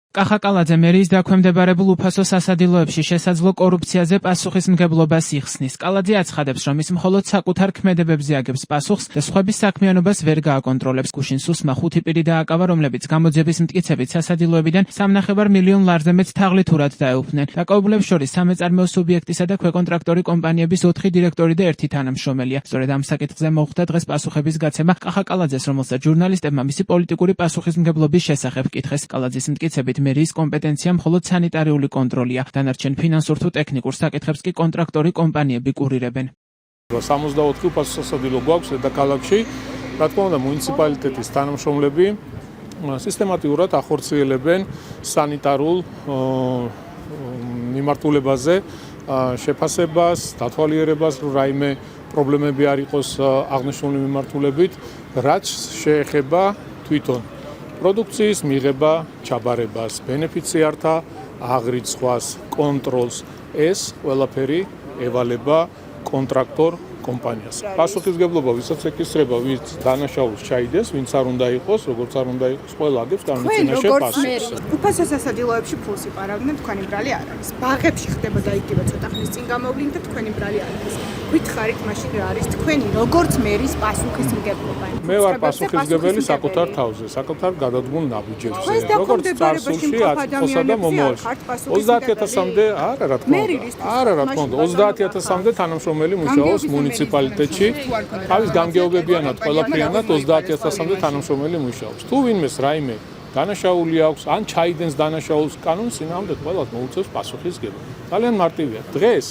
კახაკალაძე მერიის დაქვემდებარებულ უფასო სასადილოებში შესაძლო კორუფციაზე პასუხისმგებლობას იხსნის. კალაძე აცხადებს, რომ ის მხოლოდ საკუთარ ქმედებებზე აგებს პასუხს და სხვების საქმიანობას ვერ გააკონტროლებს. გუშინ სუსმა 5 პირი დააკავა, რომლებიც გამოძიების მტკიცებით სასადილოებიდან 3,5 მილიონ ლარზე მეტ თაღლითურად დაეუფნენ. დაკავებულებს შორის სამეწარმეო სუბიექტისა და ქვეკონტრაქტორი კომპანიების 4 დირექტორი და 1 თანამშრომელია. სწორედ ამ საკითხზე მოხდა დღეს პასუხების გაცემა კახაკალაძეს, რომელსაც ჟურნალისტებმა მისი პოლიტიკური პასუხისმგებლობის შესახებ კითხეს. კალაძის მტკიცებით მერიის კომპეტენცია მხოლოდ სანიტარიული კონტროლია. დანარჩენ ფინანსურ თუ ტექნიკურ საკითხებს კი კონტრაქტორი კომპანიები კურირებენ. 64 უფასო სასადილო გვაქვს დედაქალაქში. რა თქმა უნდა, მუნიციპალიტეტის თანამშრომლები სისტემატიურად ახორციელებენ სანიტარულ მიმართულებაზე შეფასებას, დათვალიერებას, რომ რაიმე პრობლემები არ იყოს აღნიშნული მიმართულებით, რაც შეეხება თვითონ პროდუქციის მიღება, ჩაბარებას, ბენეფიციართა აღრიცხვას, კონტროლს, ეს ყველაფერი ევალება კონტრაქტორ კომპანიას. პასუხისმგებლობა ვისაც ეკისრება, ვინც დანაშაულს ჩაიდეს, ვინც არ უნდა იყოს, როგორც არ უნდა იყოს, ყველა აგებს განმეცინაშე პასუხს. უფასო სასადილოებში ფულს იპარავდნენ, თქვენი ბრალი არ არის. ბაღებში ხდებოდა იგივე ცოტა ხნის წინ გამოვლინდა და თქვენი ბრალი არ არის. გითხარით მაშინ რა არის თქვენი როგორც მერის პასუხისმგებლობა? მე ვარ პასუხისმგებელი საკუთარ თავზე, საკუთარ გადადგმულ ნაბიჯებზე, როგორც წარსულში აწმოსა და მომავალში. 30,000-მდე, არა რა თქმა უნდა. არა რა თქმა უნდა, 30,000-მდე თანამშრომელი მუშაობს მუნიციპალიტეტში. თავის გამგეობებიანად ყველაფრიანად 30,000-მდე თანამშრომელი მუშაობს. თუ ვინმეს რაიმე დანაშაული აქვს, ან ჩაიდენს დანაშაულს, კანონის წინააღმდეგ ყველას მოუწევს პასუხისმგებლობა. ძალიან მარტივია. დღეს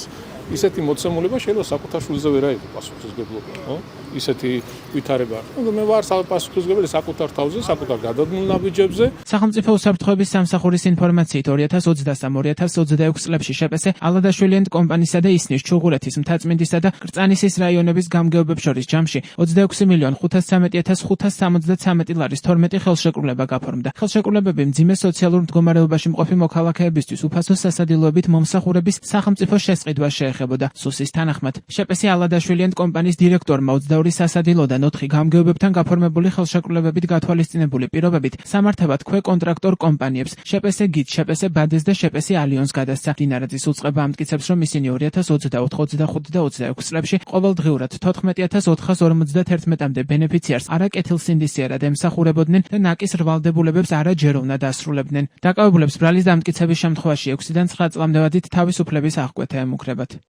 ისეთი მოცემულობა შეიძლება საკუთარ შვილზე ვერ აიღო პასუხისმგებლობა, ხო? ისეთი ვითარება. მე ვარ პასუხისმგებელი საკუთარ თავზე, საკუთარ გადადგმულ ნაბიჯებზე. სახელმწიფო უსაფრთხოების სამსახურის ინფორმაციით 2023-2026 წლებში შეპესე ალადაშვილი ენდ კომპანიისა და ისნის ჩუღურეთის, მთაწმინდისა და კრწანისის რაიონების გამგეობებს შორის ჯამში 26,513,573 ლარის 12 ხელშეკრულება გაფორმდა. ხელშეკრულებები მძიმე სოციალურ მდგომარეობაში მყოფი მოქალაქეებისთვის უფასო სასადილოებით მომსახურების სახელმწიფო შესყიდვას შეეხებოდა. სუსის თანახმად, შეპესე ალადაშვილი ენდ კომპანიის დირექტორმა 22 სასადილოდან 4 გამგეობებთან გაფორმებული ხელშეკრულებებით გათვალისწინებული პირობებით სამართლებად ქვეკონტრაქტორ კომპანიებს შეპესე გიდ, შეპესე ბადეს და შეპესე ალიონს გადასცა. დინარაძის უწყება ამტკიცებს, რომ ისინი 2024, 25 და 26 წლებში ყოველდღიურად 14,451-მდე ბენეფიციარს არა კეთილსინდისიერად ემსახურებოდნენ და ნაკის რვალდებულებებს არაჯეროვნად ასრულებდნენ. დაკავებულებს ბრალის დამტკიცების შემთხვევაში 6-დან 9 წლამდე ვადით თავისუფლების აღკვეთა ემუქრებათ.